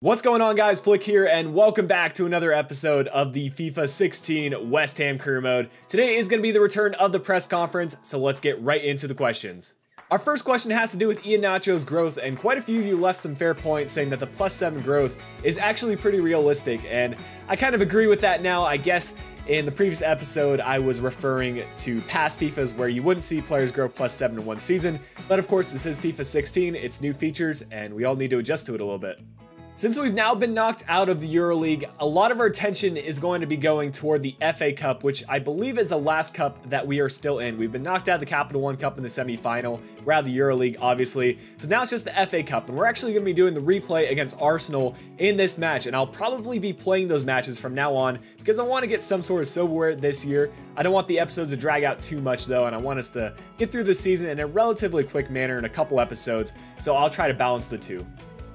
What's going on, guys? Flick here, and welcome back to another episode of the FIFA 16 West Ham Career Mode. Today is going to be the return of the press conference, so let's get right into the questions. Our first question has to do with Iheanacho's growth, and quite a few of you left some fair points saying that the +7 growth is actually pretty realistic, and I kind of agree with that now. I guess in the previous episode, I was referring to past FIFAs where you wouldn't see players grow +7 in one season, but of course this is FIFA 16, it's new features, and we all need to adjust to it a little bit. Since we've now been knocked out of the EuroLeague, a lot of our attention is going to be going toward the FA Cup, which I believe is the last cup that we are still in. We've been knocked out of the Capital One Cup in the semi-final. We're out of the EuroLeague, obviously. So now it's just the FA Cup, and we're actually going to be doing the replay against Arsenal in this match, and I'll probably be playing those matches from now on because I want to get some sort of silverware this year. I don't want the episodes to drag out too much, though, and I want us to get through the season in a relatively quick manner in a couple episodes, so I'll try to balance the two.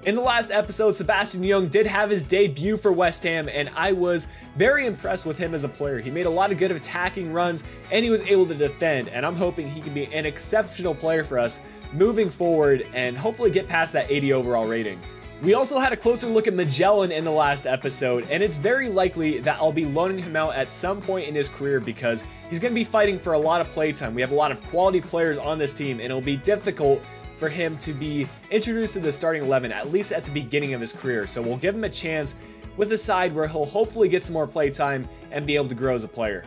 In the last episode, Sebastian Young did have his debut for West Ham, and I was very impressed with him as a player. He made a lot of good attacking runs, and he was able to defend, and I'm hoping he can be an exceptional player for us moving forward and hopefully get past that 80 overall rating. We also had a closer look at Magellan in the last episode, and it's very likely that I'll be loaning him out at some point in his career because he's going to be fighting for a lot of playtime. We have a lot of quality players on this team, and it'll be difficult for him to be introduced to the starting 11, at least at the beginning of his career. So we'll give him a chance with a side where he'll hopefully get some more playtime and be able to grow as a player.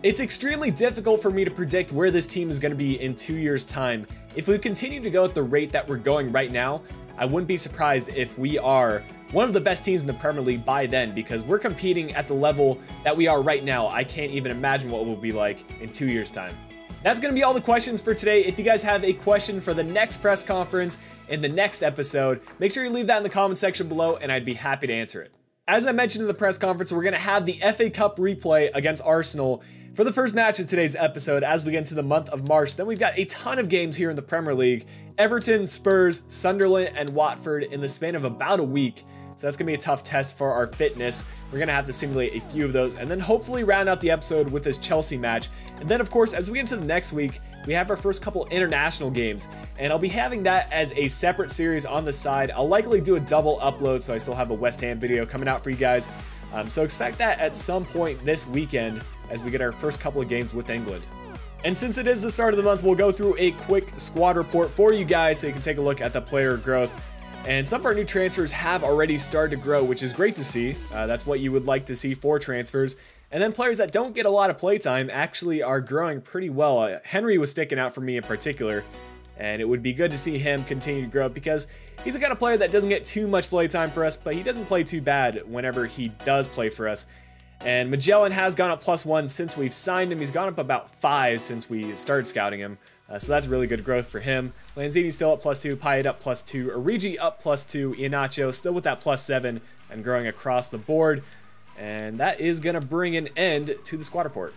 It's extremely difficult for me to predict where this team is going to be in 2 years' time. If we continue to go at the rate that we're going right now, I wouldn't be surprised if we are one of the best teams in the Premier League by then, because we're competing at the level that we are right now. I can't even imagine what it will be like in 2 years' time. That's going to be all the questions for today. If you guys have a question for the next press conference in the next episode, make sure you leave that in the comment section below and I'd be happy to answer it. As I mentioned in the press conference, we're going to have the FA Cup replay against Arsenal for the first match of today's episode as we get into the month of March. Then we've got a ton of games here in the Premier League: Everton, Spurs, Sunderland, and Watford in the span of about a week. So that's going to be a tough test for our fitness. We're going to have to simulate a few of those and then hopefully round out the episode with this Chelsea match. And then, of course, as we get into the next week, we have our first couple international games. And I'll be having that as a separate series on the side. I'll likely do a double upload, so I still have a West Ham video coming out for you guys. So expect that at some point this weekend as we get our first couple of games with England. And since it is the start of the month, we'll go through a quick squad report for you guys so you can take a look at the player growth. And some of our new transfers have already started to grow, which is great to see. That's what you would like to see for transfers. And then players that don't get a lot of playtime actually are growing pretty well. Henry was sticking out for me in particular, and it would be good to see him continue to grow because he's the kind of player that doesn't get too much playtime for us, but he doesn't play too bad whenever he does play for us. And Magellan has gone up +1 since we've signed him. He's gone up about 5 since we started scouting him. So that's really good growth for him. Lanzini still up +2, Payet up +2, Origi up +2, Iheanacho still with that +7 and growing across the board. And that is going to bring an end to the squad report.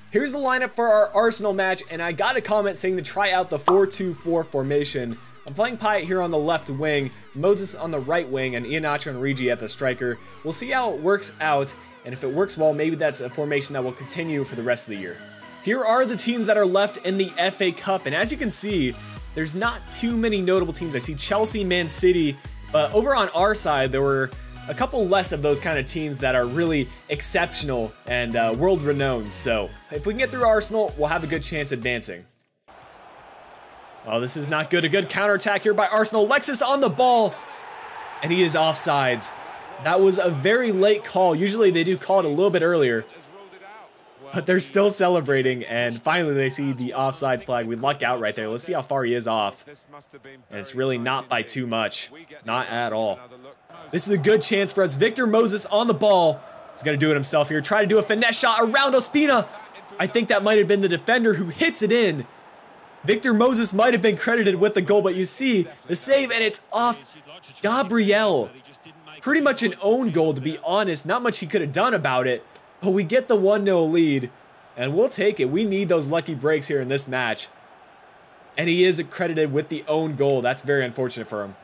Here's the lineup for our Arsenal match, and I got a comment saying to try out the 4-2-4 formation. I'm playing Payet here on the left wing, Moses on the right wing, and Iheanacho and Origi at the striker. We'll see how it works out, and if it works well, maybe that's a formation that will continue for the rest of the year. Here are the teams that are left in the FA Cup, and as you can see, there's not too many notable teams. I see Chelsea, Man City, but over on our side, there were a couple less of those kind of teams that are really exceptional and world-renowned. So if we can get through Arsenal, we'll have a good chance advancing. Oh, this is not good. A good counterattack here by Arsenal. Alexis on the ball, and he is offsides. That was a very late call. Usually they do call it a little bit earlier, but they're still celebrating, and finally they see the offsides flag. We luck out right there. Let's see how far he is off. And it's really not by too much. Not at all. This is a good chance for us. Victor Moses on the ball. He's going to do it himself here. Try to do a finesse shot around Ospina. I think that might have been the defender who hits it in. Victor Moses might have been credited with the goal, but you see the save, and it's off Gabriel. Pretty much an own goal, to be honest. Not much he could have done about it. But we get the 1-0 lead, and we'll take it. We need those lucky breaks here in this match. And he is credited with the own goal. That's very unfortunate for him.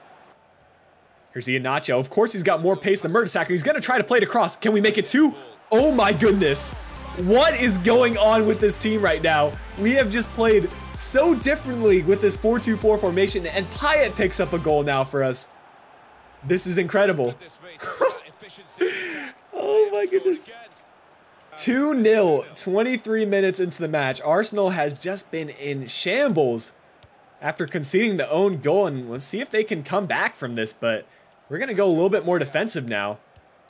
Here's Iheanacho. Of course, he's got more pace than Mertesacker. He's going to try to play it across. Can we make it 2? Oh my goodness. What is going on with this team right now? We have just played so differently with this 4-2-4 formation, and Payet picks up a goal now for us. This is incredible. Oh my goodness. 2-0, 23 minutes into the match. Arsenal has just been in shambles after conceding the own goal, and let's see if they can come back from this, but we're going to go a little bit more defensive now.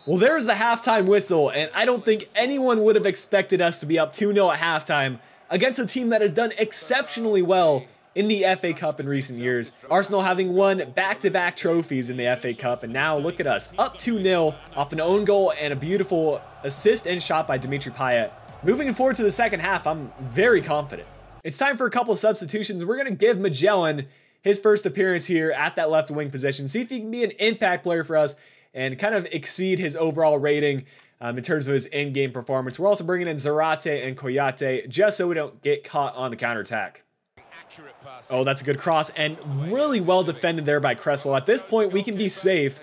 Well, there's the halftime whistle, and I don't think anyone would have expected us to be up 2-0 at halftime against a team that has done exceptionally well in the FA Cup in recent years. Arsenal having won back-to-back trophies in the FA Cup, and now look at us, up 2-0 off an own goal and a beautiful assist and shot by Dimitri Payet. Moving forward to the second half, I'm very confident. It's time for a couple of substitutions. We're going to give Magellan his first appearance here at that left wing position, see if he can be an impact player for us and kind of exceed his overall rating in terms of his in-game performance. We're also bringing in Zarate and Koyate just so we don't get caught on the counterattack. Oh, that's a good cross and really well defended there by Cresswell. At this point, we can be safe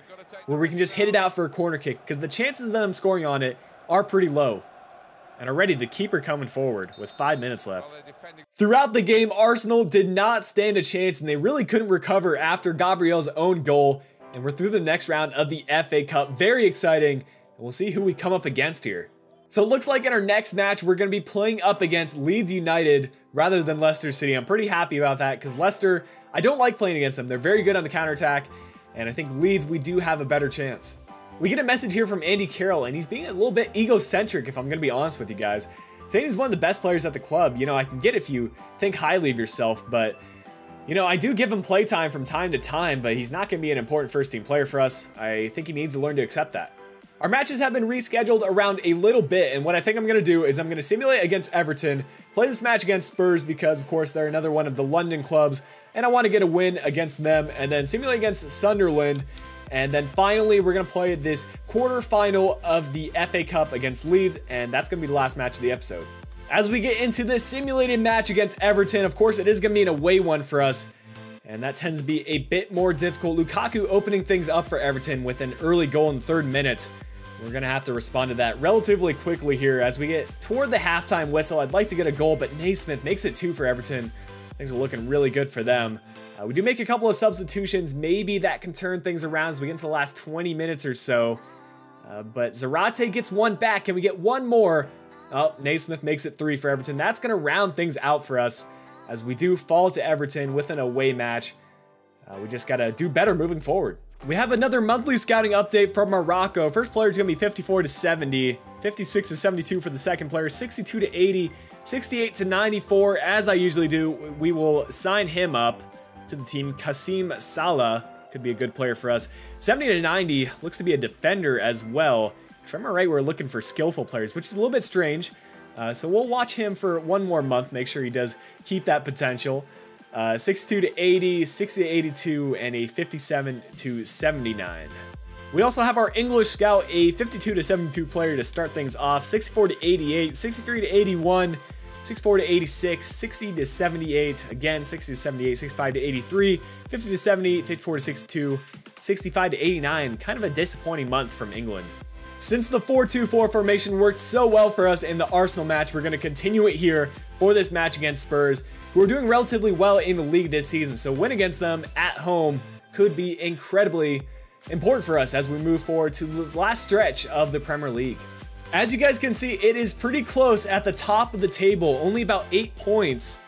where we can just hit it out for a corner kick because the chances of them scoring on it are pretty low. And already the keeper coming forward with 5 minutes left. Throughout the game, Arsenal did not stand a chance and they really couldn't recover after Gabriel's own goal. And we're through the next round of the FA Cup. Very exciting. And we'll see who we come up against here. So it looks like in our next match, we're going to be playing up against Leeds United rather than Leicester City. I'm pretty happy about that because Leicester, I don't like playing against them. They're very good on the counterattack. And I think Leeds, we do have a better chance. We get a message here from Andy Carroll, and he's being a little bit egocentric, if I'm going to be honest with you guys. Saying he's one of the best players at the club. You know, I can get if you think highly of yourself, but, you know, I do give him playtime from time to time, but he's not going to be an important first-team player for us. I think he needs to learn to accept that. Our matches have been rescheduled around a little bit, and what I think I'm going to do is I'm going to simulate against Everton, play this match against Spurs because, of course, they're another one of the London clubs, and I want to get a win against them, and then simulate against Sunderland. And then finally, we're going to play this quarterfinal of the FA Cup against Leeds, and that's going to be the last match of the episode. As we get into this simulated match against Everton, of course, it is going to be an away one for us, and that tends to be a bit more difficult. Lukaku opening things up for Everton with an early goal in the 3rd minute. We're going to have to respond to that relatively quickly here as we get toward the halftime whistle. I'd like to get a goal, but Naismith makes it 2 for Everton. Things are looking really good for them. We do make a couple of substitutions. Maybe that can turn things around as we get into the last 20 minutes or so. But Zarate gets one back. Can we get one more? Oh, Naismith makes it 3 for Everton. That's going to round things out for us as we do fall to Everton with an away match. We just got to do better moving forward. We have another monthly scouting update from Morocco. First player is going to be 54 to 70, 56 to 72 for the second player, 62 to 80, 68 to 94. As I usually do, we will sign him up to the team. Kasim Salah could be a good player for us. 70 to 90 looks to be a defender as well. If I'm right, we're looking for skillful players, which is a little bit strange. So we'll watch him for one more month, make sure he does keep that potential. 62 to 80, 60 to 82, and a 57 to 79. We also have our English scout, a 52 to 72 player to start things off. 64 to 88, 63 to 81, 64 to 86, 60 to 78, again 60 to 78, 65 to 83, 50 to 70, 54 to 62, 65 to 89. Kind of a disappointing month from England. Since the 4-2-4 formation worked so well for us in the Arsenal match, we're going to continue it here for this match against Spurs, who are doing relatively well in the league this season. So win against them at home could be incredibly important for us as we move forward to the last stretch of the Premier League. As you guys can see, it is pretty close at the top of the table, only about 8 points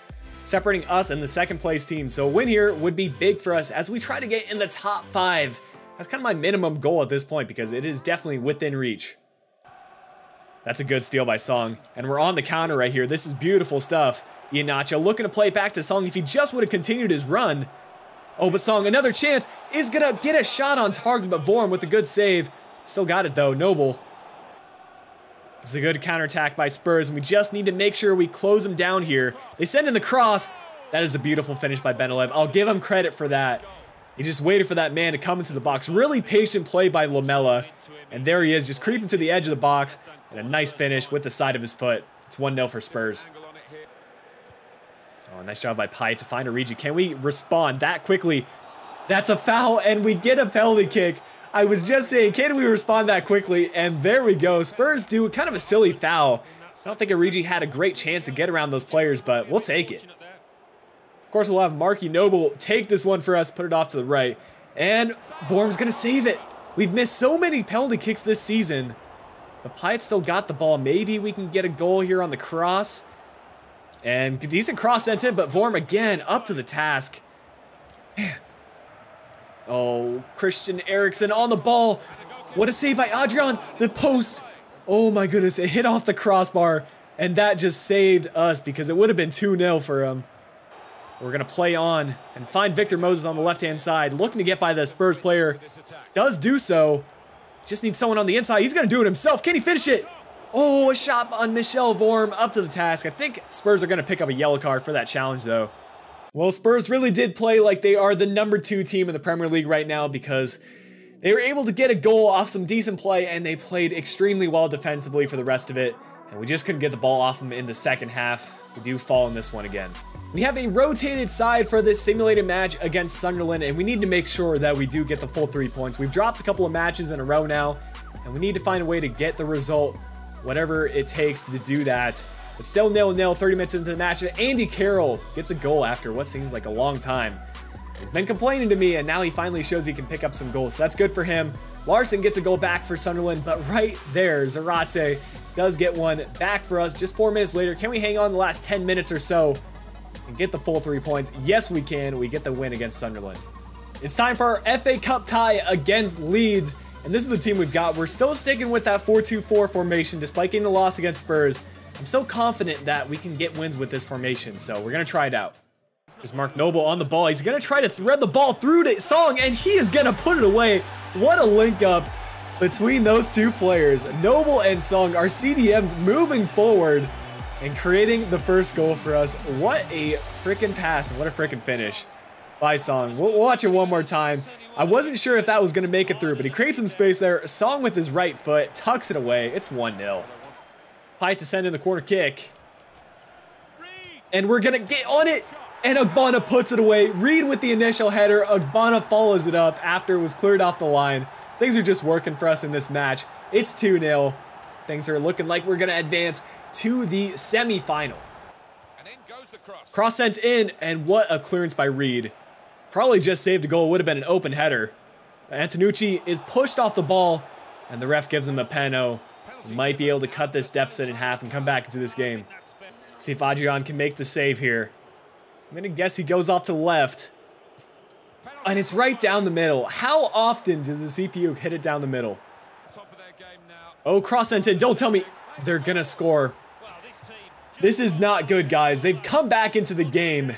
separating us and the second place team. So a win here would be big for us as we try to get in the top 5. That's kind of my minimum goal at this point because it is definitely within reach. That's a good steal by Song, and we're on the counter right here. This is beautiful stuff. Iheanacho looking to play back to Song if he just would have continued his run. Oh, but Song, another chance, is gonna get a shot on target, but Vorm with a good save. Still got it though, Noble. It's a good counterattack by Spurs, and we just need to make sure we close them down here. They send in the cross. That is a beautiful finish by Benaleb. I'll give him credit for that. He just waited for that man to come into the box. Really patient play by Lamela. And there he is, just creeping to the edge of the box. And a nice finish with the side of his foot. It's 1-0 for Spurs. Oh, nice job by Payet to find Origi. Can we respond that quickly? That's a foul, and we get a penalty kick. I was just saying, can we respond that quickly? And there we go. Spurs do kind of a silly foul. I don't think Origi had a great chance to get around those players, but we'll take it. Of course, we'll have Marky Noble take this one for us, put it off to the right. And Vorm's gonna save it. We've missed so many penalty kicks this season. The Pirates still got the ball. Maybe we can get a goal here on the cross. And decent cross sent in, but Vorm again up to the task. Man. Oh, Christian Eriksen on the ball. What a save by Adrian. The post. Oh my goodness, it hit off the crossbar. And that just saved us because it would have been 2-0 for him. We're going to play on and find Victor Moses on the left-hand side. Looking to get by the Spurs player. Does do so. Just needs someone on the inside. He's going to do it himself. Can he finish it? Oh, a shot on Michel Vorm up to the task. I think Spurs are going to pick up a yellow card for that challenge, though. Well, Spurs really did play like they are the #2 team in the Premier League right now because they were able to get a goal off some decent play, and they played extremely well defensively for the rest of it. And we just couldn't get the ball off them in the second half. We do fall in this one again. We have a rotated side for this simulated match against Sunderland, and we need to make sure that we do get the full 3 points. We've dropped a couple of matches in a row now, and we need to find a way to get the result, whatever it takes to do that. But still 0-0, 30 minutes into the match, and Andy Carroll gets a goal after what seems like a long time. He's been complaining to me, and now he finally shows he can pick up some goals, so that's good for him. Larson gets a goal back for Sunderland, but right there, Zarate does get one back for us just 4 minutes later. Can we hang on the last 10 minutes or so and get the full 3 points? Yes, we can. We get the win against Sunderland. It's time for our FA Cup tie against Leeds, and this is the team we've got. We're still sticking with that 4-2-4 formation despite getting the loss against Spurs. I'm so confident that we can get wins with this formation, so we're going to try it out. There's Mark Noble on the ball. He's going to try to thread the ball through to Song, and he is going to put it away. What a link up between those two players. Noble and Song, our CDMs, moving forward and creating the first goal for us. What a freaking pass and what a freaking finish by Song. We'll watch it one more time. I wasn't sure if that was going to make it through, but he creates some space there. Song with his right foot tucks it away. It's 1-0. Pite to send in the corner kick. And we're going to get on it. And Ogbonna puts it away. Reed with the initial header. Ogbonna follows it up after it was cleared off the line. Things are just working for us in this match. It's 2-0. Things are looking like we're going to advance to the semi-final. Cross sent in, and what a clearance by Reed. Probably just saved a goal. It would have been an open header. But Antonucci is pushed off the ball, and the ref gives him a penalty. He might be able to cut this deficit in half and come back into this game. See if Adrian can make the save here. I'm going to guess he goes off to the left. And it's right down the middle. How often does the CPU hit it down the middle? Oh, cross sent in. Don't tell me they're going to score. This is not good, guys. They've come back into the game.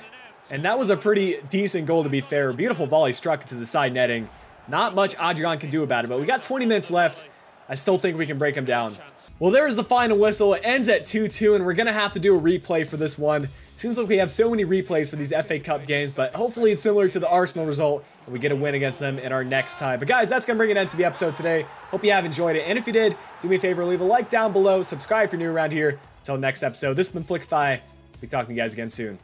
And that was a pretty decent goal, to be fair. Beautiful volley struck into the side netting. Not much Adrian can do about it, but we got 20 minutes left. I still think we can break him down. Well, there's the final whistle. It ends at 2-2, and we're going to have to do a replay for this one. Seems like we have so many replays for these FA Cup games, but hopefully it's similar to the Arsenal result, and we get a win against them in our next tie. But guys, that's going to bring an end to the episode today. Hope you have enjoyed it, and if you did, do me a favor, leave a like down below, subscribe if you're new around here. Until next episode, this has been Flickify. We'll be talking to you guys again soon.